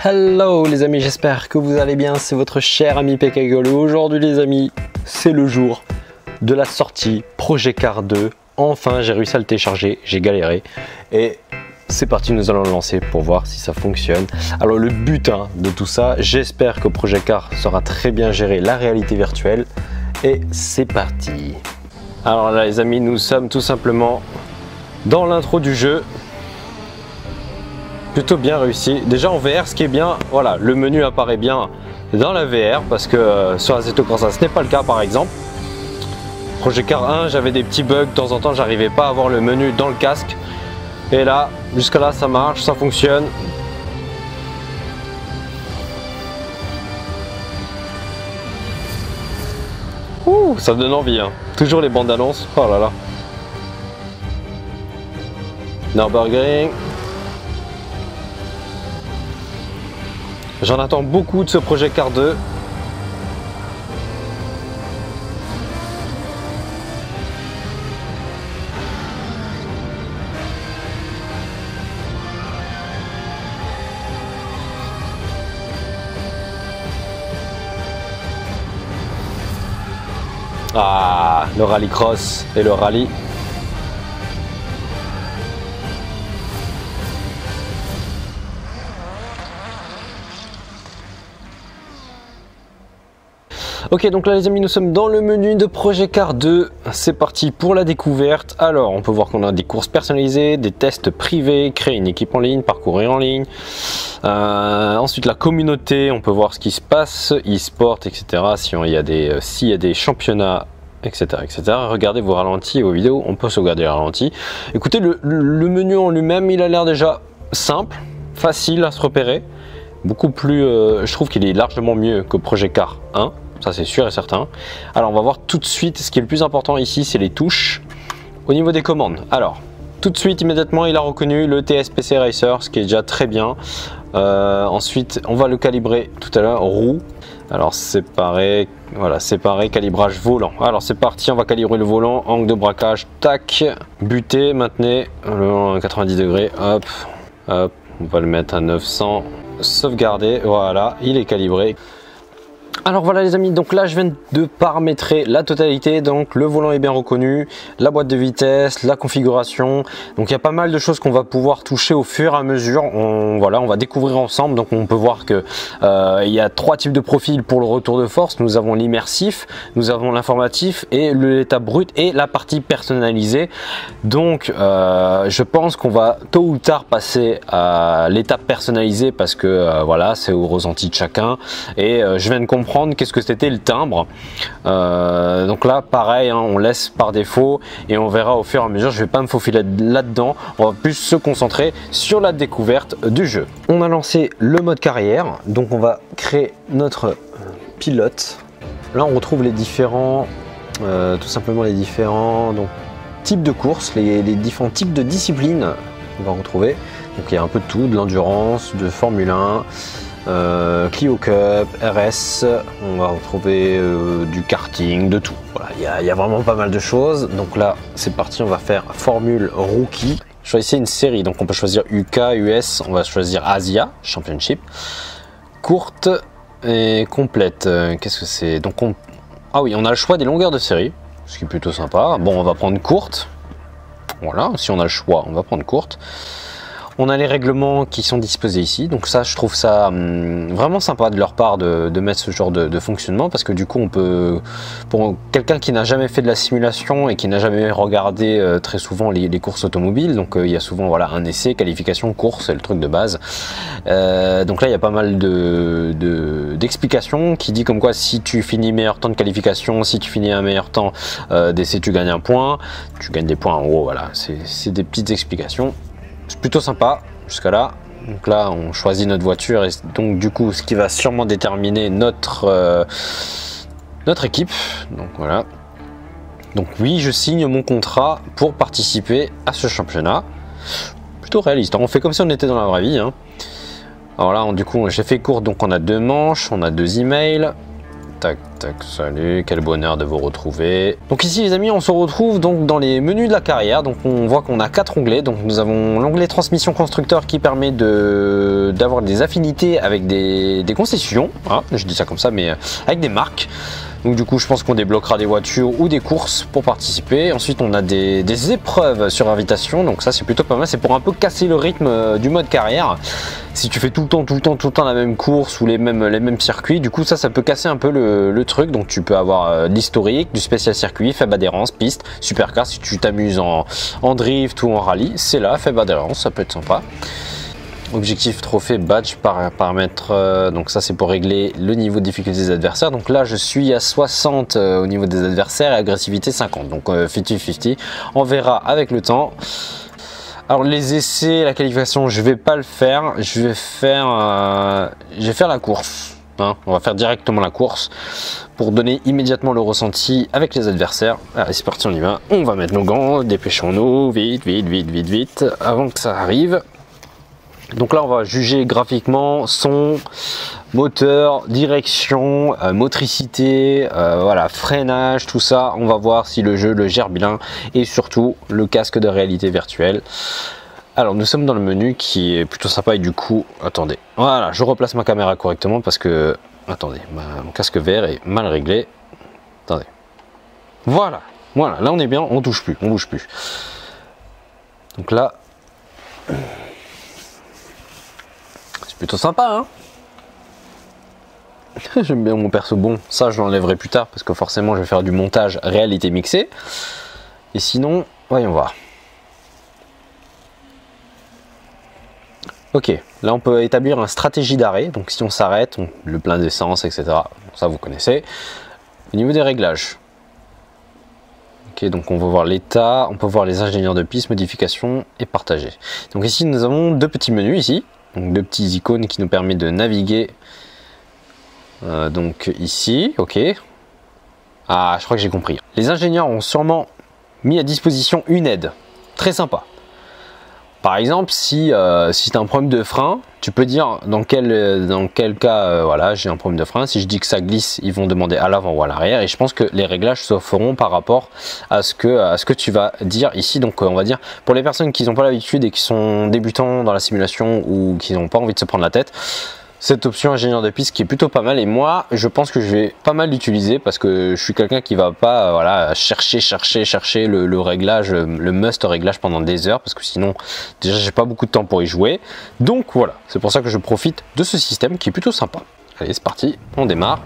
Hello les amis, j'espère que vous allez bien, c'est votre cher ami Pekagol. Aujourd'hui les amis, c'est le jour de la sortie Project Cars 2. Enfin j'ai réussi à le télécharger, j'ai galéré et c'est parti, nous allons le lancer pour voir si ça fonctionne. Alors le but de tout ça, j'espère que Project Cars saura très bien gérer la réalité virtuelle et c'est parti. Alors là les amis, nous sommes tout simplement dans l'intro du jeu. Plutôt bien réussi. Déjà en VR, ce qui est bien, voilà, le menu apparaît bien dans la VR parce que sur Assetto Corsa ce n'est pas le cas par exemple. Project Cars 1, j'avais des petits bugs, de temps en temps j'arrivais pas à avoir le menu dans le casque. Et là, jusqu'à là ça marche, ça fonctionne. Ouh, ça donne envie, toujours les bandes annonces, oh là là. Nürburgring. J'en attends beaucoup de ce Project Cars 2. Ah, le rallycross et le rallye. Ok, donc là les amis, nous sommes dans le menu de Project Cars 2, c'est parti pour la découverte. Alors on peut voir qu'on a des courses personnalisées, des tests privés, créer une équipe en ligne, parcourir en ligne. Ensuite la communauté, on peut voir ce qui se passe, e-sport, etc. S'il y a des championnats, etc., etc. Regardez vos ralentis et vos vidéos, on peut sauvegarder les ralentis. Écoutez, le menu en lui-même, il a l'air déjà simple, facile à se repérer. Beaucoup plus, je trouve qu'il est largement mieux que Project Cars 1. Ça c'est sûr et certain. Alors on va voir tout de suite, ce qui est le plus important ici, c'est les touches au niveau des commandes. Alors tout de suite, immédiatement, il a reconnu le TSPC Racer, ce qui est déjà très bien. Ensuite, on va le calibrer tout à l'heure, roue. Alors séparer, voilà, séparer, calibrage volant. Alors c'est parti, on va calibrer le volant, angle de braquage, tac, buter, maintenez, le 90 degrés, hop, hop, on va le mettre à 900, sauvegarder, voilà, il est calibré. Alors voilà les amis, donc là je viens de paramétrer la totalité, donc le volant est bien reconnu, la boîte de vitesse, la configuration, donc il y a pas mal de choses qu'on va pouvoir toucher au fur et à mesure, on va découvrir ensemble. Donc on peut voir que il y a trois types de profils pour le retour de force. Nous avons l'immersif, nous avons l'informatif et l'état brut et la partie personnalisée. Donc je pense qu'on va tôt ou tard passer à l'étape personnalisée parce que voilà, c'est au ressenti de chacun et je viens de comprendre qu'est-ce que c'était le timbre. Donc là pareil, on laisse par défaut et on verra au fur et à mesure. Je vais pas me faufiler là-dedans, on va plus se concentrer sur la découverte du jeu. On a lancé le mode carrière, donc on va créer notre pilote. Là on retrouve les différents tout simplement les différents types de courses, les différents types de disciplines qu'on va retrouver. Donc il y a un peu de tout, de l'endurance, de Formule 1, Clio Cup, RS, on va retrouver du karting, de tout. Voilà, il y a vraiment pas mal de choses. Donc là, c'est parti, on va faire Formule Rookie. Choisissez une série, donc on peut choisir UK, US, on va choisir Asia, Championship. Courte et complète, qu'est-ce que c'est? Donc ah oui, on a le choix des longueurs de série, ce qui est plutôt sympa. Bon, on va prendre courte. Voilà, si on a le choix, on va prendre courte. On a les règlements qui sont disposés ici, donc ça je trouve ça vraiment sympa de leur part de mettre ce genre de fonctionnement, parce que du coup on peut, pour quelqu'un qui n'a jamais fait de la simulation et qui n'a jamais regardé très souvent les courses automobiles, donc il y a souvent voilà, un essai, qualification, course, c'est le truc de base. Donc là il y a pas mal d'explications qui dit comme quoi si tu finis meilleur temps de qualification, si tu finis un meilleur temps d'essai, tu gagnes un point, tu gagnes des points en gros, voilà, c'est des petites explications. C'est plutôt sympa jusqu'à là. Donc là on choisit notre voiture et donc du coup ce qui va sûrement déterminer notre équipe. Donc voilà. Donc oui, je signe mon contrat pour participer à ce championnat. Plutôt réaliste, on fait comme si on était dans la vraie vie. Alors là du coup j'ai fait court, donc on a 2 manches, on a 2 emails. tac, tac, salut, quel bonheur de vous retrouver. Donc ici les amis, on se retrouve donc dans les menus de la carrière. Donc on voit qu'on a 4 onglets. Donc nous avons l'onglet transmission constructeur qui permet d'avoir des affinités avec des concessions. Hein, je dis ça comme ça, mais avec des marques. Donc du coup je pense qu'on débloquera des voitures ou des courses pour participer. Ensuite on a des épreuves sur invitation, donc ça c'est plutôt pas mal, c'est pour un peu casser le rythme du mode carrière. Si tu fais tout le temps la même course ou les mêmes circuits, du coup ça peut casser un peu le truc. Donc tu peux avoir l'historique, du spécial circuit, faible adhérence, piste, supercar si tu t'amuses en drift ou en rallye, c'est là, faible adhérence, ça peut être sympa. Objectif, trophée, badge, paramètres, donc ça c'est pour régler le niveau de difficulté des adversaires. Donc là je suis à 60 au niveau des adversaires et agressivité 50, donc 50-50, on verra avec le temps. Alors les essais, la qualification, je vais pas le faire, je vais faire la course. Hein, on va faire directement la course pour donner immédiatement le ressenti avec les adversaires. Allez c'est parti, on y va, on va mettre nos gants, dépêchons-nous, vite, avant que ça arrive. Donc là on va juger graphiquement, son, moteur, direction, motricité, voilà, freinage, tout ça. On va voir si le jeu le gère bien et surtout le casque de réalité virtuelle. Alors nous sommes dans le menu qui est plutôt sympa et du coup, attendez, voilà, je replace ma caméra correctement parce que, attendez, mon casque VR est mal réglé. Attendez, voilà, là on est bien, on bouge plus. Donc là... plutôt sympa, hein. J'aime bien mon perso. Bon, ça je l'enlèverai plus tard parce que forcément je vais faire du montage réalité mixée. Et sinon, voyons voir. Ok, là on peut établir une stratégie d'arrêt. Donc si on s'arrête, le plein d'essence, etc. Ça vous connaissez. Au niveau des réglages. Ok, donc on va voir l'état, on peut voir les ingénieurs de piste, modifications et partager. Donc ici nous avons 2 petits menus ici. Donc 2 petits icônes qui nous permettent de naviguer. Donc ici, ok. Ah, je crois que j'ai compris. Les ingénieurs ont sûrement mis à disposition une aide. Très sympa. Par exemple, si tu as un problème de frein, tu peux dire dans quel cas, voilà, j'ai un problème de frein. Si je dis que ça glisse, ils vont demander à l'avant ou à l'arrière. Et je pense que les réglages se feront par rapport à ce que tu vas dire ici. Donc on va dire, pour les personnes qui n'ont pas l'habitude et qui sont débutants dans la simulation ou qui n'ont pas envie de se prendre la tête, cette option ingénieur de piste qui est plutôt pas mal, et moi je pense que je vais pas mal l'utiliser parce que je suis quelqu'un qui va pas voilà, chercher le réglage, le must réglage pendant des heures parce que sinon déjà j'ai pas beaucoup de temps pour y jouer. Donc voilà, c'est pour ça que je profite de ce système qui est plutôt sympa. Allez c'est parti, on démarre.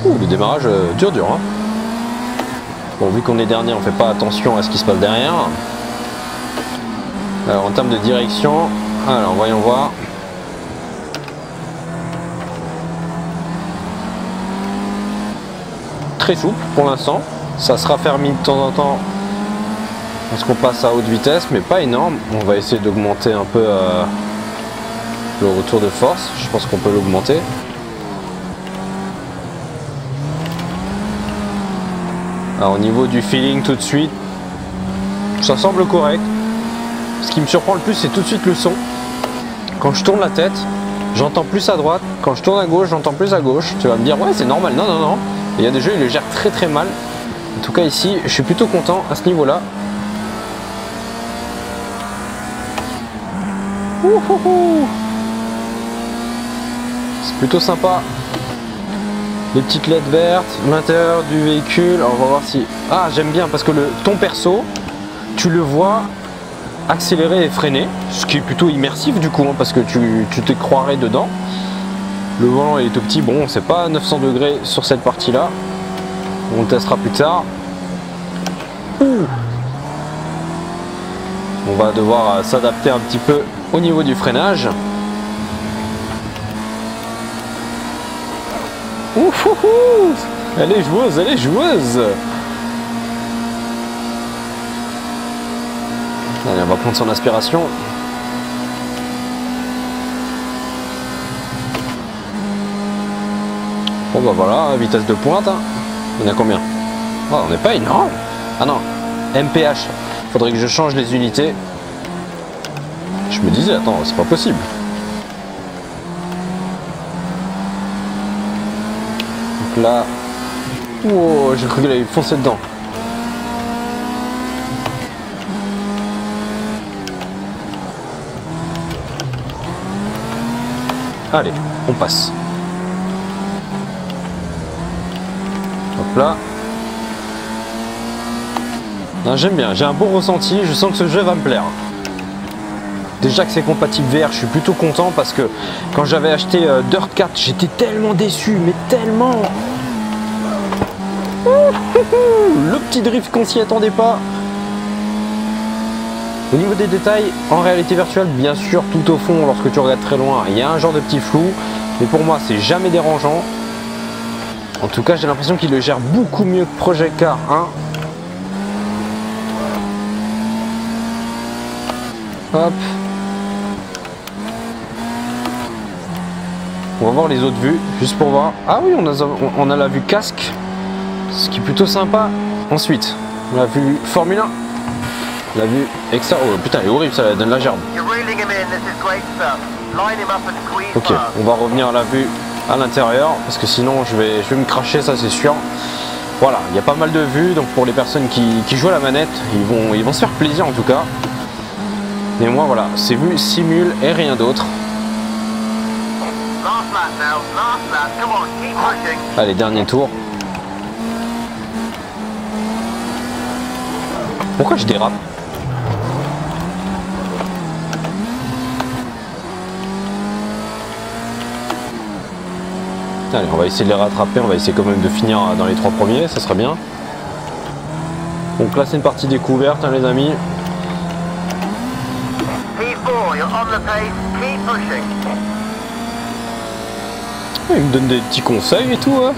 Ouh, le démarrage dur hein. Bon, vu qu'on est dernier, on fait pas attention à ce qui se passe derrière. Alors en termes de direction, alors voyons voir. Très souple pour l'instant. Ça sera fermé de temps en temps parce qu'on passe à haute vitesse, mais pas énorme. On va essayer d'augmenter un peu le retour de force. Je pense qu'on peut l'augmenter. Alors au niveau du feeling tout de suite, ça semble correct. Ce qui me surprend le plus c'est tout de suite le son. Quand je tourne la tête, j'entends plus à droite. Quand je tourne à gauche, j'entends plus à gauche. Tu vas me dire ouais c'est normal, non. Il y a des jeux, ils le gèrent très mal. En tout cas ici, je suis plutôt content à ce niveau-là. C'est plutôt sympa. Les petites LED vertes, l'intérieur du véhicule, alors on va voir si... Ah j'aime bien parce que ton perso, tu le vois accélérer et freiner, ce qui est plutôt immersif du coup, hein, parce que tu te croirais dedans. Le volant est tout petit, bon c'est pas 900 degrés sur cette partie là, on le testera plus tard. On va devoir s'adapter un petit peu au niveau du freinage. Elle est joueuse, elle est joueuse. Allez, on va prendre son aspiration. Bon bah voilà, vitesse de pointe. Hein. On a combien? Oh, on n'est pas énorme. Ah non, MPH. Faudrait que je change les unités. Je me disais, attends, c'est pas possible. Donc là, wow, j'ai cru qu'il allait foncer dedans. Allez, on passe. Hop là. J'aime bien, j'ai un bon ressenti, je sens que ce jeu va me plaire. Déjà que c'est compatible VR, je suis plutôt content parce que quand j'avais acheté Dirt 4, j'étais tellement déçu, mais tellement. Le petit drift qu'on s'y attendait pas. Au niveau des détails, en réalité virtuelle, bien sûr, tout au fond, lorsque tu regardes très loin, il y a un genre de petit flou, mais pour moi, c'est jamais dérangeant. En tout cas, j'ai l'impression qu'il le gère beaucoup mieux que Project Car 1. Hop. On va voir les autres vues, juste pour voir. Ah oui, on a la vue casque, ce qui est plutôt sympa. Ensuite, on a vue Formule 1. La vue extra. Oh putain, elle est horrible, ça donne la gerbe. Ok, on va revenir à la vue à l'intérieur parce que sinon je vais me cracher, ça c'est sûr. Voilà, il y a pas mal de vues, donc pour les personnes qui jouent à la manette, ils vont se faire plaisir en tout cas. Mais moi voilà, ces vues simulent et rien d'autre. Allez, dernier tour. Pourquoi je dérape? Allez, on va essayer de les rattraper, on va essayer quand même de finir dans les 3 premiers, ça serait bien. Donc là c'est une partie découverte hein, les amis. Il me donne des petits conseils et tout. Hein.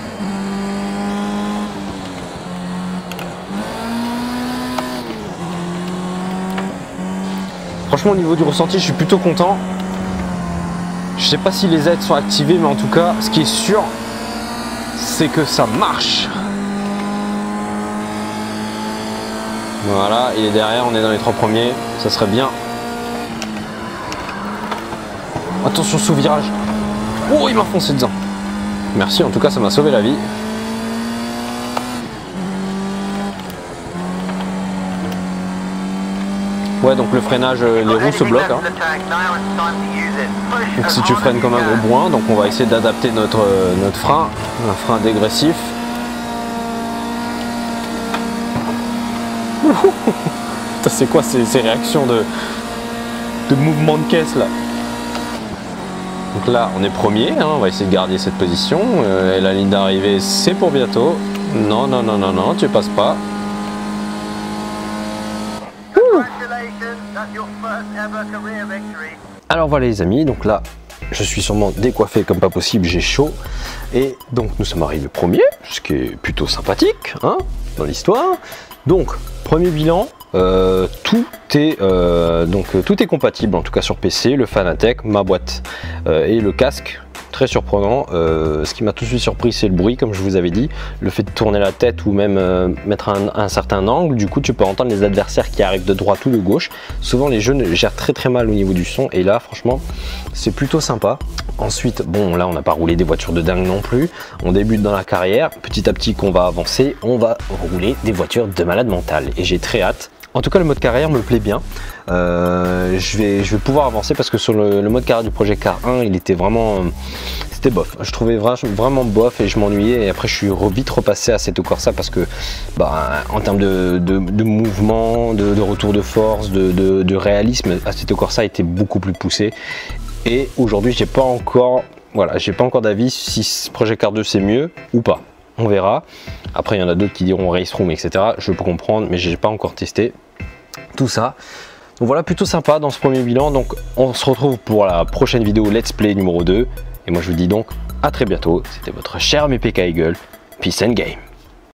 Franchement au niveau du ressenti je suis plutôt content. Je sais pas si les aides sont activées, mais en tout cas, ce qui est sûr, c'est que ça marche. Voilà, il est derrière, on est dans les 3 premiers, ça serait bien. Attention sous virage. Oh, il m'a foncé dedans. Merci, en tout cas, ça m'a sauvé la vie. Ouais, donc le freinage, les roues se bloquent. Hein. Donc si tu freines comme un gros bourrin, donc on va essayer d'adapter notre frein, un frein dégressif. C'est quoi ces réactions de mouvement de caisse là? Donc là, on est premier, hein, on va essayer de garder cette position. Et la ligne d'arrivée, c'est pour bientôt. Non, non, non, non, non, tu passes pas. Alors voilà les amis, donc là je suis sûrement décoiffé comme pas possible, j'ai chaud et donc nous sommes arrivés premier, ce qui est plutôt sympathique hein, dans l'histoire. Donc premier bilan, tout est compatible en tout cas sur PC, le Fanatec, ma boîte et le casque. Très surprenant, ce qui m'a tout de suite surpris c'est le bruit comme je vous avais dit, le fait de tourner la tête ou même mettre un certain angle, du coup tu peux entendre les adversaires qui arrivent de droite ou de gauche. Souvent les jeux gèrent très mal au niveau du son et là franchement c'est plutôt sympa. Ensuite bon là on n'a pas roulé des voitures de dingue non plus, on débute dans la carrière, petit à petit qu'on va avancer, on va rouler des voitures de malade mental et j'ai très hâte. En tout cas le mode carrière me plaît bien, je vais pouvoir avancer parce que sur le mode carrière du Project Car 1 il était vraiment, c'était bof, je trouvais vraiment bof et je m'ennuyais et après je suis vite repassé à Assetto Corsa parce que bah, en termes de mouvement, de retour de force, de réalisme, Assetto Corsa était beaucoup plus poussé et aujourd'hui j'ai pas encore d'avis si Project Car 2 c'est mieux ou pas. On verra. Après, il y en a d'autres qui diront Race Room, etc. Je peux comprendre, mais j'ai pas encore testé tout ça. Donc voilà, plutôt sympa dans ce premier bilan. Donc on se retrouve pour la prochaine vidéo Let's Play numéro 2. Et moi, je vous dis donc à très bientôt. C'était votre cher MPK Eagle. Peace and game.